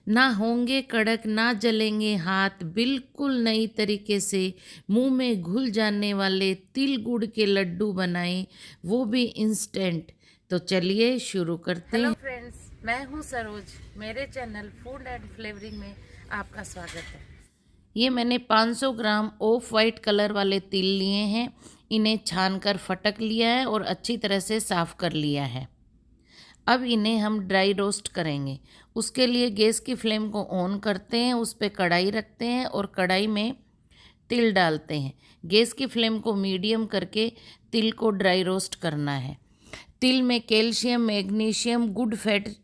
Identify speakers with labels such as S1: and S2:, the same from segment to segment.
S1: ना होंगे कड़क, ना जलेंगे हाथ, बिल्कुल नई तरीके से मुंह में घुल जाने वाले तिल गुड़ के लड्डू बनाएं, वो भी इंस्टेंट। तो चलिए शुरू करते
S2: हेलो
S1: हैं।
S2: फ्रेंड्स, मैं हूं सरोज। मेरे चैनल फूड एंड फ्लेवरिंग में आपका स्वागत है।
S1: ये मैंने 500 ग्राम ऑफ वाइट कलर वाले तिल लिए हैं। इन्हें छान कर फटक लिया है और अच्छी तरह से साफ़ कर लिया है। अब इन्हें हम ड्राई रोस्ट करेंगे। उसके लिए गैस की फ्लेम को ऑन करते हैं, उस पर कढ़ाई रखते हैं और कढ़ाई में तिल डालते हैं। गैस की फ्लेम को मीडियम करके तिल को ड्राई रोस्ट करना है। तिल में कैल्शियम, मैग्नीशियम, गुड फैट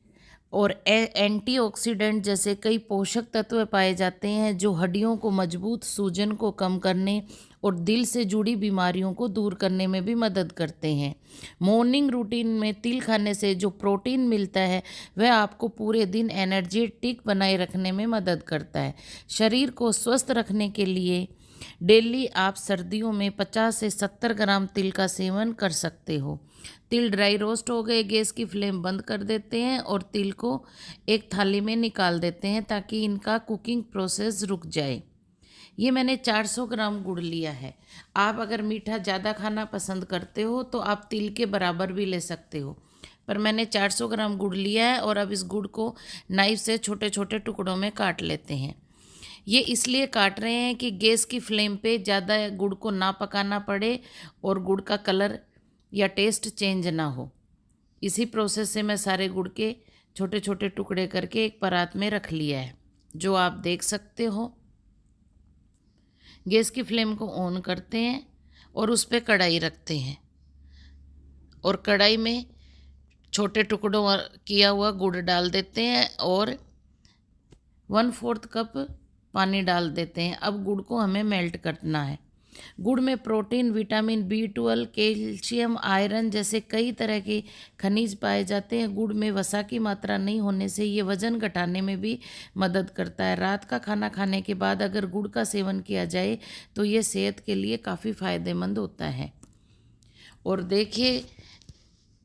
S1: और एंटीऑक्सीडेंट जैसे कई पोषक तत्व पाए जाते हैं जो हड्डियों को मजबूत, सूजन को कम करने और दिल से जुड़ी बीमारियों को दूर करने में भी मदद करते हैं। मॉर्निंग रूटीन में तिल खाने से जो प्रोटीन मिलता है वह आपको पूरे दिन एनर्जेटिक बनाए रखने में मदद करता है। शरीर को स्वस्थ रखने के लिए डेली आप सर्दियों में 50 से 70 ग्राम तिल का सेवन कर सकते हो। तिल ड्राई रोस्ट हो गए, गैस की फ्लेम बंद कर देते हैं और तिल को एक थाली में निकाल देते हैं ताकि इनका कुकिंग प्रोसेस रुक जाए। ये मैंने 400 ग्राम गुड़ लिया है। आप अगर मीठा ज़्यादा खाना पसंद करते हो तो आप तिल के बराबर भी ले सकते हो, पर मैंने 400 ग्राम गुड़ लिया है और अब इस गुड़ को नाइफ से छोटे छोटे टुकड़ों में काट लेते हैं। ये इसलिए काट रहे हैं कि गैस की फ्लेम पे ज़्यादा गुड़ को ना पकाना पड़े और गुड़ का कलर या टेस्ट चेंज ना हो। इसी प्रोसेस से मैं सारे गुड़ के छोटे छोटे टुकड़े करके एक परात में रख लिया है, जो आप देख सकते हो। गैस की फ्लेम को ऑन करते हैं और उस पर कढ़ाई रखते हैं और कढ़ाई में छोटे टुकड़ों किया हुआ गुड़ डाल देते हैं और 1/4 कप पानी डाल देते हैं। अब गुड़ को हमें मेल्ट करना है। गुड़ में protein, vitamin B12, calcium, iron जैसे कई तरह के खनिज पाए जाते हैं। गुड़ में वसा की मात्रा नहीं होने से ये वज़न घटाने में भी मदद करता है। रात का खाना खाने के बाद अगर गुड़ का सेवन किया जाए तो ये सेहत के लिए काफ़ी फ़ायदेमंद होता है। और देखिए,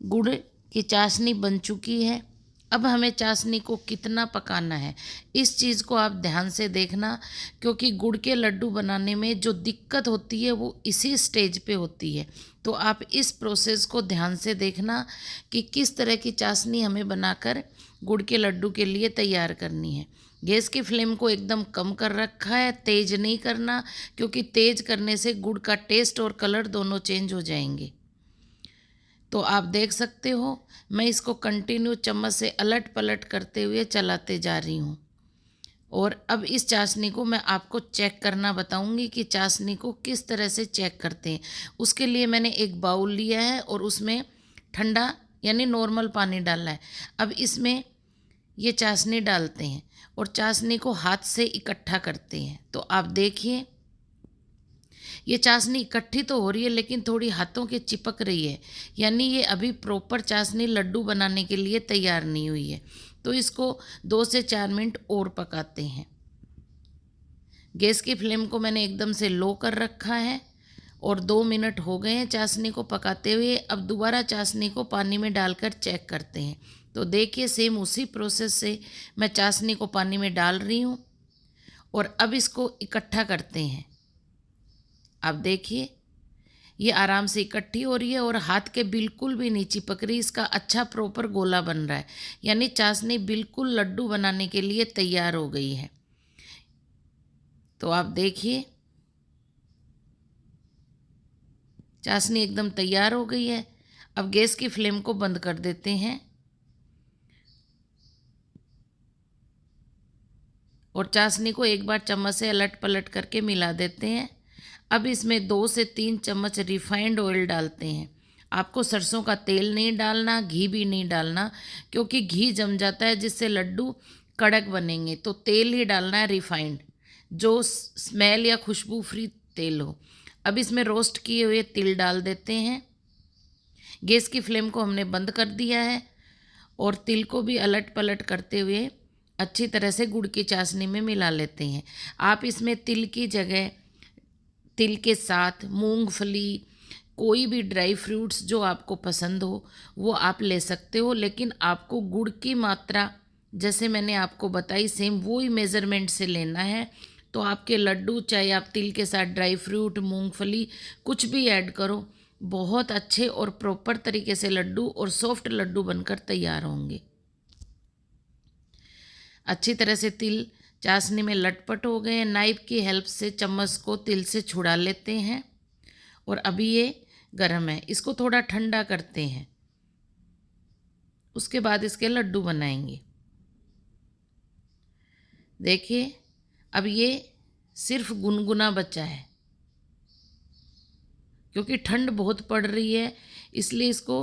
S1: गुड़ की चाशनी बन चुकी है। अब हमें चाशनी को कितना पकाना है इस चीज़ को आप ध्यान से देखना, क्योंकि गुड़ के लड्डू बनाने में जो दिक्कत होती है वो इसी स्टेज पे होती है। तो आप इस प्रोसेस को ध्यान से देखना कि किस तरह की चाशनी हमें बनाकर गुड़ के लड्डू के लिए तैयार करनी है। गैस की फ्लेम को एकदम कम कर रखा है, तेज़ नहीं करना, क्योंकि तेज़ करने से गुड़ का टेस्ट और कलर दोनों चेंज हो जाएंगे। तो आप देख सकते हो, मैं इसको कंटिन्यू चम्मच से अलट पलट करते हुए चलाते जा रही हूँ। और अब इस चाशनी को मैं आपको चेक करना बताऊंगी कि चाशनी को किस तरह से चेक करते हैं। उसके लिए मैंने एक बाउल लिया है और उसमें ठंडा यानी नॉर्मल पानी डालना है। अब इसमें ये चाशनी डालते हैं और चाशनी को हाथ से इकट्ठा करते हैं। तो आप देखिए, ये चाशनी इकट्ठी तो हो रही है लेकिन थोड़ी हाथों के चिपक रही है, यानी ये अभी प्रॉपर चाशनी लड्डू बनाने के लिए तैयार नहीं हुई है। तो इसको 2 से 4 मिनट और पकाते हैं। गैस की फ्लेम को मैंने एकदम से लो कर रखा है और 2 मिनट हो गए हैं चाशनी को पकाते हुए। अब दोबारा चाशनी को पानी में डालकर चेक करते हैं। तो देखिए, सेम उसी प्रोसेस से मैं चाशनी को पानी में डाल रही हूँ और अब इसको इकट्ठा करते हैं। अब देखिए, ये आराम से इकट्ठी हो रही है और हाथ के बिल्कुल भी नहीं चिपक रही। इसका अच्छा प्रॉपर गोला बन रहा है, यानी चाशनी बिल्कुल लड्डू बनाने के लिए तैयार हो गई है। तो आप देखिए, चाशनी एकदम तैयार हो गई है। अब गैस की फ्लेम को बंद कर देते हैं और चाशनी को एक बार चम्मच से अलट पलट करके मिला देते हैं। अब इसमें 2 से 3 चम्मच रिफाइंड ऑयल डालते हैं। आपको सरसों का तेल नहीं डालना, घी भी नहीं डालना, क्योंकि घी जम जाता है जिससे लड्डू कड़क बनेंगे। तो तेल ही डालना है रिफाइंड, जो स्मेल या खुशबू फ्री तेल हो। अब इसमें रोस्ट किए हुए तिल डाल देते हैं। गैस की फ्लेम को हमने बंद कर दिया है और तिल को भी अलट पलट करते हुए अच्छी तरह से गुड़ की चाशनी में मिला लेते हैं। आप इसमें तिल की जगह तिल के साथ मूंगफली, कोई भी ड्राई फ्रूट्स जो आपको पसंद हो वो आप ले सकते हो, लेकिन आपको गुड़ की मात्रा जैसे मैंने आपको बताई सेम वही मेज़रमेंट से लेना है। तो आपके लड्डू, चाहे आप तिल के साथ ड्राई फ्रूट, मूंगफली कुछ भी ऐड करो, बहुत अच्छे और प्रॉपर तरीके से लड्डू और सॉफ्ट लड्डू बनकर तैयार होंगे। अच्छी तरह से तिल चाशनी में लटपट हो गए हैं। नाइफ की हेल्प से चम्मच को तिल से छुड़ा लेते हैं और अभी ये गर्म है, इसको थोड़ा ठंडा करते हैं। उसके बाद इसके लड्डू बनाएंगे। देखिए अब ये सिर्फ गुनगुना बचा है, क्योंकि ठंड बहुत पड़ रही है इसलिए इसको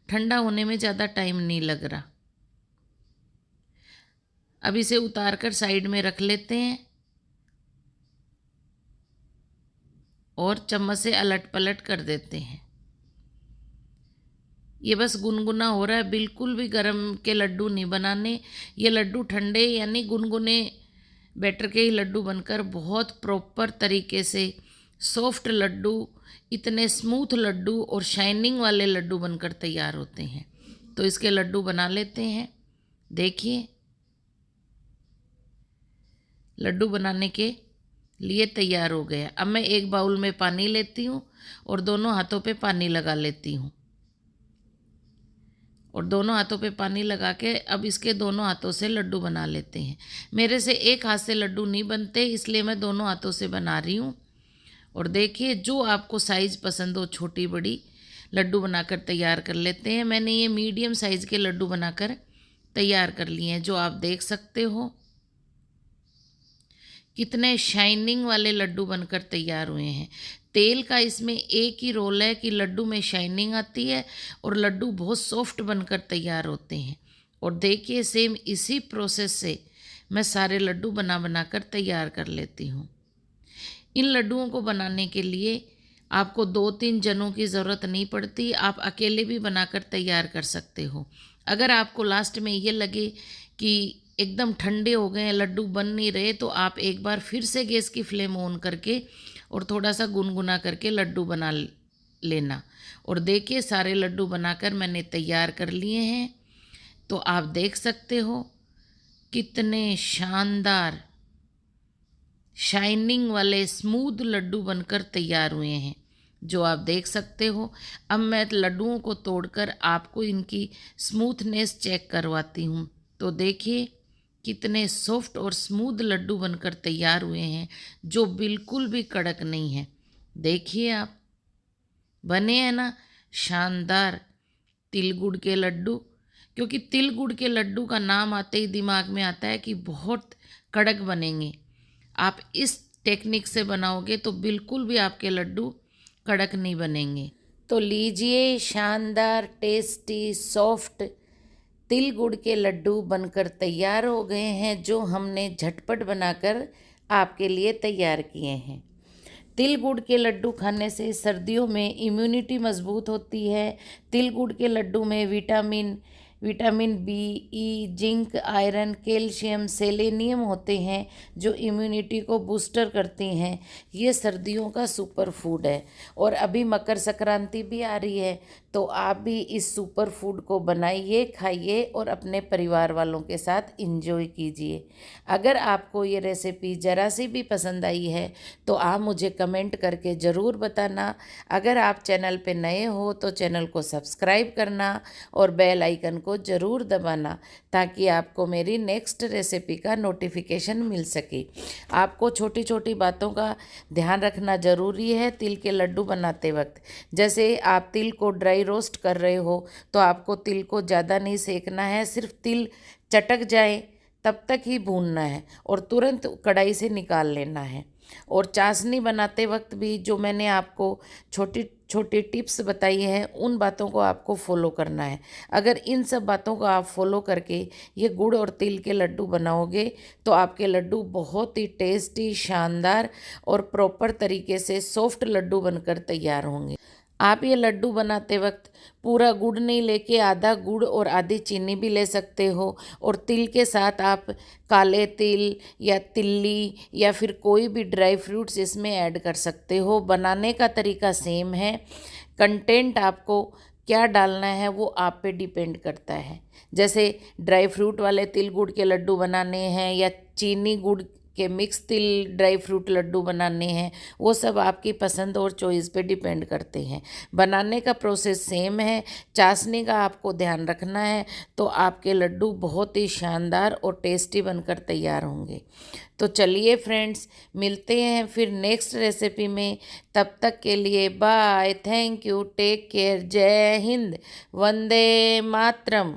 S1: ठंडा होने में ज़्यादा टाइम नहीं लग रहा। अब इसे उतार कर साइड में रख लेते हैं और चम्मच से अलट पलट कर देते हैं। ये बस गुनगुना हो रहा है, बिल्कुल भी गरम के लड्डू नहीं बनाने। ये लड्डू ठंडे यानी गुनगुने बैटर के ही लड्डू बनकर बहुत प्रॉपर तरीके से सॉफ्ट लड्डू, इतने स्मूथ लड्डू और शाइनिंग वाले लड्डू बनकर तैयार होते हैं। तो इसके लड्डू बना लेते हैं। देखिए लड्डू बनाने के लिए तैयार हो गया। अब मैं एक बाउल में पानी लेती हूँ और दोनों हाथों पे पानी लगा लेती हूँ और दोनों हाथों पे पानी लगा के अब इसके दोनों हाथों से लड्डू बना लेते हैं। मेरे से एक हाथ से लड्डू नहीं बनते, इसलिए मैं दोनों हाथों से बना रही हूँ। और देखिए जो आपको साइज़ पसंद हो, छोटी बड़ी लड्डू बनाकर तैयार कर लेते हैं। मैंने ये मीडियम साइज़ के लड्डू बनाकर तैयार कर लिए हैं, जो आप देख सकते हो कितने शाइनिंग वाले लड्डू बनकर तैयार हुए हैं। तेल का इसमें एक ही रोल है कि लड्डू में शाइनिंग आती है और लड्डू बहुत सॉफ्ट बनकर तैयार होते हैं। और देखिए सेम इसी प्रोसेस से मैं सारे लड्डू बना बना कर तैयार कर लेती हूँ। इन लड्डुओं को बनाने के लिए आपको 2-3 जनों की ज़रूरत नहीं पड़ती, आप अकेले भी बनाकर तैयार कर सकते हो। अगर आपको लास्ट में ये लगे कि एकदम ठंडे हो गए हैं, लड्डू बन नहीं रहे, तो आप एक बार फिर से गैस की फ्लेम ऑन करके और थोड़ा सा गुनगुना करके लड्डू बना लेना। और देखिए सारे लड्डू बनाकर मैंने तैयार कर लिए हैं। तो आप देख सकते हो कितने शानदार शाइनिंग वाले स्मूथ लड्डू बनकर तैयार हुए हैं, जो आप देख सकते हो। अब मैं लड्डुओं को तोड़कर आपको इनकी स्मूथनेस चेक करवाती हूँ। तो देखिए कितने सॉफ्ट और स्मूथ लड्डू बनकर तैयार हुए हैं, जो बिल्कुल भी कड़क नहीं है। देखिए आप, बने हैं ना शानदार तिल गुड़ के लड्डू। क्योंकि तिल गुड़ के लड्डू का नाम आते ही दिमाग में आता है कि बहुत कड़क बनेंगे। आप इस टेक्निक से बनाओगे तो बिल्कुल भी आपके लड्डू कड़क नहीं बनेंगे। तो लीजिए शानदार टेस्टी सॉफ्ट तिल गुड़ के लड्डू बनकर तैयार हो गए हैं, जो हमने झटपट बनाकर आपके लिए तैयार किए हैं। तिल गुड़ के लड्डू खाने से सर्दियों में इम्यूनिटी मजबूत होती है। तिल गुड़ के लड्डू में विटामिन बी, ई, जिंक, आयरन, कैल्शियम, सेलेनियम होते हैं, जो इम्यूनिटी को बूस्टर करती हैं। ये सर्दियों का सुपर फूड है। और अभी मकर संक्रांति भी आ रही है, तो आप भी इस सुपर फूड को बनाइए, खाइए और अपने परिवार वालों के साथ इंजॉय कीजिए। अगर आपको ये रेसिपी ज़रा सी भी पसंद आई है तो आप मुझे कमेंट करके ज़रूर बताना। अगर आप चैनल पे नए हो तो चैनल को सब्सक्राइब करना और बेल आइकन को ज़रूर दबाना, ताकि आपको मेरी नेक्स्ट रेसिपी का नोटिफिकेशन मिल सके। आपको छोटी छोटी बातों का ध्यान रखना ज़रूरी है तिल के लड्डू बनाते वक्त। जैसे आप तिल को ड्राई रोस्ट कर रहे हो तो आपको तिल को ज़्यादा नहीं सेकना है, सिर्फ तिल चटक जाए तब तक ही भूनना है और तुरंत कढ़ाई से निकाल लेना है। और चाशनी बनाते वक्त भी जो मैंने आपको छोटी छोटी टिप्स बताई हैं, उन बातों को आपको फॉलो करना है। अगर इन सब बातों को आप फॉलो करके ये गुड़ और तिल के लड्डू बनाओगे तो आपके लड्डू बहुत ही टेस्टी, शानदार और प्रॉपर तरीके से सॉफ्ट लड्डू बनकर तैयार होंगे। आप ये लड्डू बनाते वक्त पूरा गुड़ नहीं लेके आधा गुड़ और आधी चीनी भी ले सकते हो। और तिल के साथ आप काले तिल या तिल्ली या फिर कोई भी ड्राई फ्रूट्स इसमें ऐड कर सकते हो। बनाने का तरीका सेम है, कंटेंट आपको क्या डालना है वो आप पे डिपेंड करता है। जैसे ड्राई फ्रूट वाले तिल गुड़ के लड्डू बनाने हैं या चीनी गुड़ के मिक्स तिल ड्राई फ्रूट लड्डू बनाने हैं, वो सब आपकी पसंद और चॉइस पे डिपेंड करते हैं। बनाने का प्रोसेस सेम है, चाशनी का आपको ध्यान रखना है, तो आपके लड्डू बहुत ही शानदार और टेस्टी बनकर तैयार होंगे। तो चलिए फ्रेंड्स, मिलते हैं फिर नेक्स्ट रेसिपी में। तब तक के लिए bye, thank you, take care, जय हिंद, वंदे मातरम।